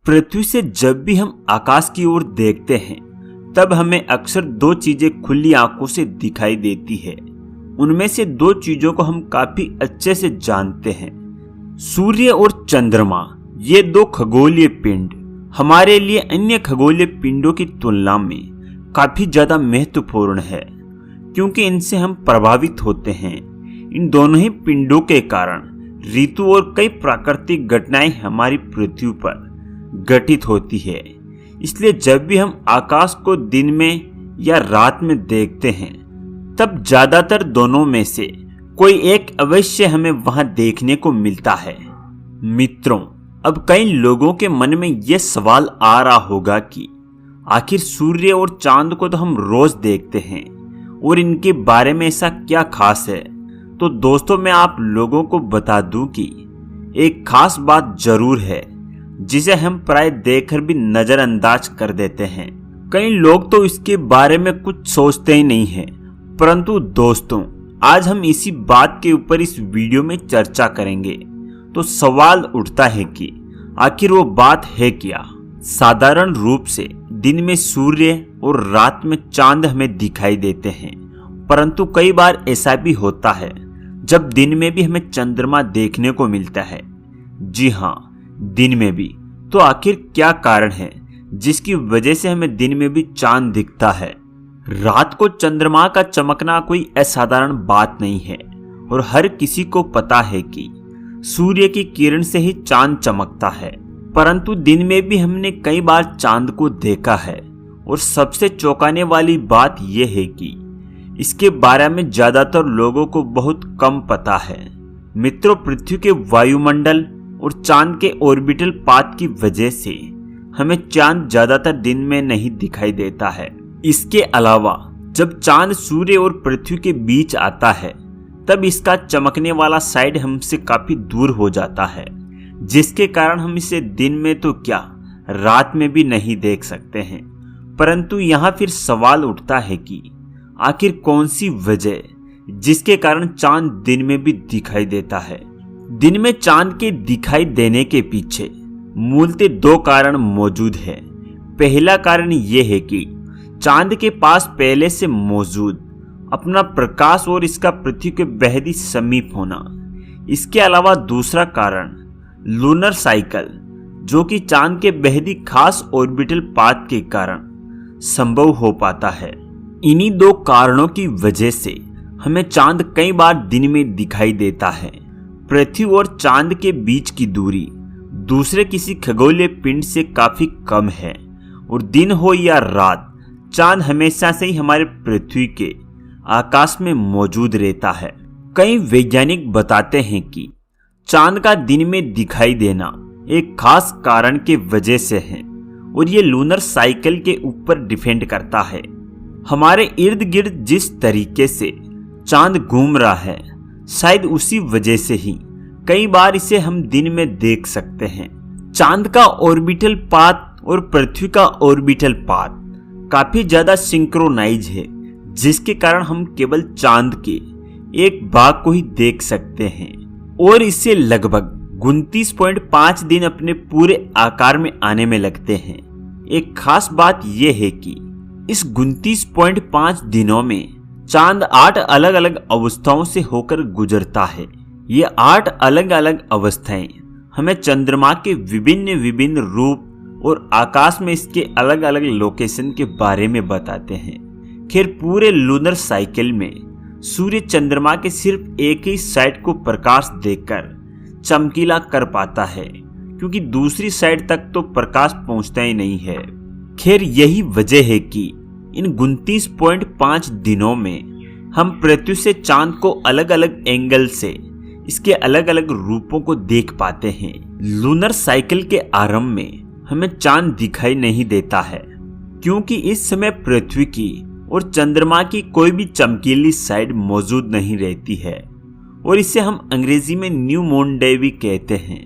पृथ्वी से जब भी हम आकाश की ओर देखते हैं तब हमें अक्सर दो चीजें खुली आंखों से दिखाई देती है। उनमें से दो चीजों को हम काफी अच्छे से जानते हैं, सूर्य और चंद्रमा। ये दो खगोलीय पिंड हमारे लिए अन्य खगोलीय पिंडों की तुलना में काफी ज्यादा महत्वपूर्ण है, क्योंकि इनसे हम प्रभावित होते हैं। इन दोनों ही पिंडों के कारण ऋतु और कई प्राकृतिक घटनाएं हमारी पृथ्वी पर घटित होती है। इसलिए जब भी हम आकाश को दिन में या रात में देखते हैं तब ज्यादातर दोनों में से कोई एक अवश्य हमें वहां देखने को मिलता है। मित्रों, अब कई लोगों के मन में यह सवाल आ रहा होगा कि आखिर सूर्य और चांद को तो हम रोज देखते हैं और इनके बारे में ऐसा क्या खास है। तो दोस्तों, मैं आप लोगों को बता दूं कि एक खास बात जरूर है जिसे हम प्राय देखकर भी नजरअंदाज कर देते हैं। कई लोग तो इसके बारे में कुछ सोचते ही नहीं हैं, परंतु दोस्तों, आज हम इसी बात के ऊपर इस वीडियो में चर्चा करेंगे। तो सवाल उठता है कि आखिर वो बात है क्या। साधारण रूप से दिन में सूर्य और रात में चांद हमें दिखाई देते हैं, परंतु कई बार ऐसा भी होता है जब दिन में भी हमें चंद्रमा देखने को मिलता है। जी हाँ, दिन में भी। तो आखिर क्या कारण है जिसकी वजह से हमें दिन में भी चांद दिखता है। रात को चंद्रमा का चमकना कोई असाधारण बात नहीं है और हर किसी को पता है कि सूर्य की किरण से ही चांद चमकता है, परंतु दिन में भी हमने कई बार चांद को देखा है। और सबसे चौंकाने वाली बात यह है कि इसके बारे में ज्यादातर लोगों को बहुत कम पता है। मित्रों, पृथ्वी के वायुमंडल और चांद के ऑर्बिटल पाथ की वजह से हमें चांद ज्यादातर दिन में नहीं दिखाई देता है। इसके अलावा जब चांद सूर्य और पृथ्वी के बीच आता है तब इसका चमकने वाला साइड हमसे काफी दूर हो जाता है, जिसके कारण हम इसे दिन में तो क्या रात में भी नहीं देख सकते हैं। परंतु यहाँ फिर सवाल उठता है कि आखिर कौन सी वजह जिसके कारण चांद दिन में भी दिखाई देता है। दिन में चांद के दिखाई देने के पीछे मूलतः दो कारण मौजूद है। पहला कारण यह है कि चांद के पास पहले से मौजूद अपना प्रकाश और इसका पृथ्वी के बेहद ही समीप होना। इसके अलावा दूसरा कारण लूनर साइकिल, जो कि चांद के बेहद ही खास ऑर्बिटल पाथ के कारण संभव हो पाता है। इन्हीं दो कारणों की वजह से हमें चांद कई बार दिन में दिखाई देता है। पृथ्वी और चांद के बीच की दूरी दूसरे किसी खगोलीय पिंड से काफी कम है और दिन हो या रात, चांद हमेशा से ही हमारे पृथ्वी के आकाश में मौजूद रहता है। कई वैज्ञानिक बताते हैं कि चांद का दिन में दिखाई देना एक खास कारण के वजह से है और ये लूनर साइकिल के ऊपर डिपेंड करता है। हमारे इर्द गिर्द जिस तरीके से चांद घूम रहा है, शायद उसी वजह से ही कई बार इसे हम दिन में देख सकते हैं। चांद का ऑर्बिटल पाथ और पृथ्वी का ऑर्बिटल पाथ काफी ज्यादा सिंक्रोनाइज है, जिसके कारण हम केवल चांद के एक भाग को ही देख सकते हैं और इससे लगभग 29.5 दिन अपने पूरे आकार में आने में लगते हैं। एक खास बात यह है कि इस 29.5 दिनों में चांद 8 अलग अलग अवस्थाओं से होकर गुजरता है। ये 8 अलग अलग अवस्थाएं हमें चंद्रमा के विभिन्न विभिन्न रूप और आकाश में इसके अलग अलग लोकेशन के बारे में बताते हैं। खैर, पूरे लूनर साइकिल में सूर्य चंद्रमा के सिर्फ एक ही साइड को प्रकाश देकर चमकीला कर पाता है, क्योंकि दूसरी साइड तक तो प्रकाश पहुंचता ही नहीं है। खैर, यही वजह है कि इन 29.5 दिनों में हम पृथ्वी से चांद को अलग अलग एंगल से इसके अलग अलग रूपों को देख पाते हैं। लूनर साइकिल के आरंभ में हमें चांद दिखाई नहीं देता है, क्योंकि इस समय पृथ्वी की और चंद्रमा की कोई भी चमकीली साइड मौजूद नहीं रहती है और इसे हम अंग्रेजी में न्यू मून डे भी कहते हैं।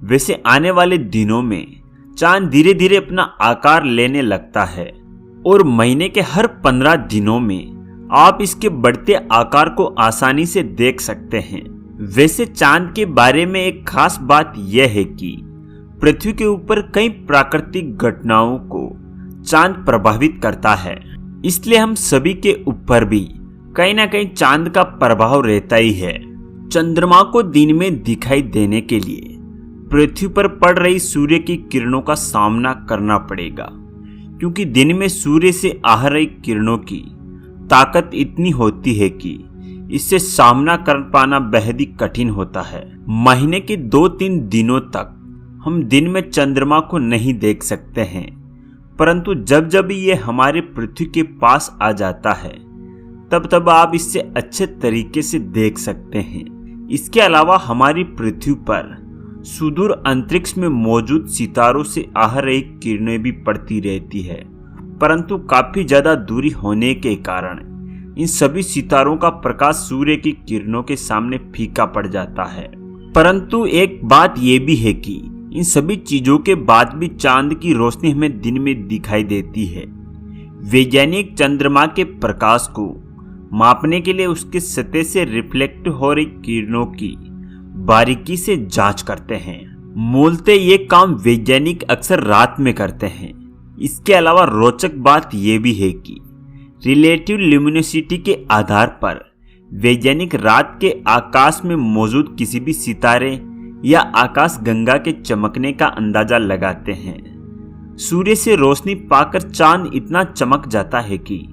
वैसे आने वाले दिनों में चांद धीरे धीरे अपना आकार लेने लगता है और महीने के हर 15 दिनों में आप इसके बढ़ते आकार को आसानी से देख सकते हैं। वैसे चांद के बारे में एक खास बात यह है कि पृथ्वी के ऊपर कई प्राकृतिक घटनाओं को चांद प्रभावित करता है, इसलिए हम सभी के ऊपर भी कहीं ना कहीं चांद का प्रभाव रहता ही है। चंद्रमा को दिन में दिखाई देने के लिए पृथ्वी पर पड़ रही सूर्य की किरणों का सामना करना पड़ेगा, क्योंकि दिन में सूर्य से आ रही किरणों की ताकत इतनी होती है कि इससे सामना कर पाना बेहद ही कठिन होता है। महीने के 2-3 दिनों तक हम दिन में चंद्रमा को नहीं देख सकते हैं, परंतु जब जब ये हमारे पृथ्वी के पास आ जाता है तब तब आप इससे अच्छे तरीके से देख सकते हैं। इसके अलावा हमारी पृथ्वी पर सुदूर अंतरिक्ष में मौजूद सितारों से आ रही किरणें भी पड़ती रहती है, परंतु काफी ज्यादा दूरी होने के कारण इन सभी सितारों का प्रकाश सूर्य की किरणों के सामने फीका पड़ जाता है। परंतु एक बात यह भी है कि इन सभी चीजों के बाद भी चांद की रोशनी हमें दिन में दिखाई देती है। वैज्ञानिक चंद्रमा के प्रकाश को मापने के लिए उसके सतह से रिफ्लेक्ट हो रही किरणों की बारीकी से जांच करते हैं। मूलतः ये काम वैज्ञानिक अक्सर रात में करते हैं। इसके अलावा रोचक बात यह भी है कि रिलेटिव ल्यूमिनोसिटी के आधार पर वैज्ञानिक रात के आकाश में मौजूद किसी भी सितारे या आकाश गंगा के चमकने का अंदाजा लगाते हैं। सूर्य से रोशनी पाकर चांद इतना चमक जाता है कि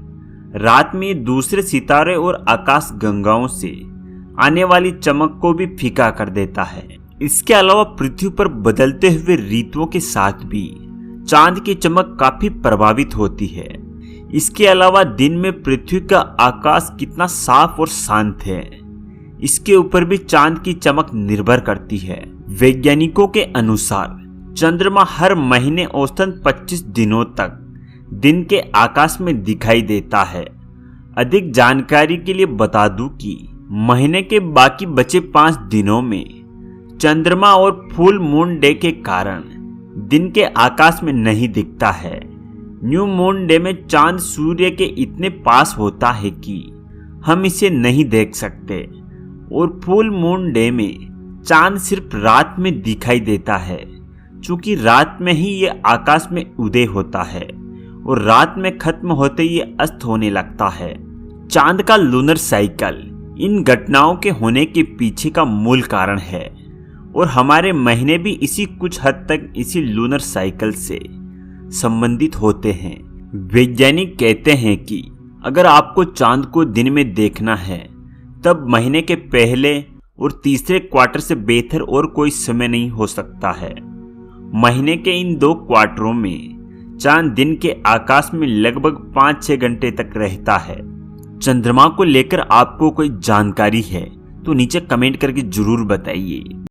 रात में दूसरे सितारे और आकाश गंगाओं से आने वाली चमक को भी फीका कर देता है। इसके अलावा पृथ्वी पर बदलते हुए ऋतुओं के साथ भी चांद की चमक काफी प्रभावित होती है। इसके अलावा दिन में पृथ्वी का आकाश कितना साफ और शांत है, इसके ऊपर भी चांद की चमक निर्भर करती है। वैज्ञानिकों के अनुसार चंद्रमा हर महीने औसतन 25 दिनों तक दिन के आकाश में दिखाई देता है। अधिक जानकारी के लिए बता दूं कि महीने के बाकी बचे 5 दिनों में चंद्रमा और फुल मून डे के कारण दिन के आकाश में नहीं दिखता है। न्यू मून डे में चांद सूर्य के इतने पास होता है कि हम इसे नहीं देख सकते, और फुल मून डे में चांद सिर्फ रात में दिखाई देता है, चूंकि रात में ही ये आकाश में उदय होता है और रात में खत्म होते ही अस्त होने लगता है। चांद का लूनर साइकिल इन घटनाओं के होने के पीछे का मूल कारण है, और हमारे महीने भी इसी कुछ हद तक इसी लूनर साइकिल से संबंधित होते हैं। वैज्ञानिक कहते हैं कि अगर आपको चांद को दिन में देखना है तब महीने के पहले और तीसरे क्वार्टर से बेहतर और कोई समय नहीं हो सकता है। महीने के इन 2 क्वार्टरों में चांद दिन के आकाश में लगभग 5-6 घंटे तक रहता है। चंद्रमा को लेकर आपको कोई जानकारी है तो नीचे कमेंट करके जरूर बताइए।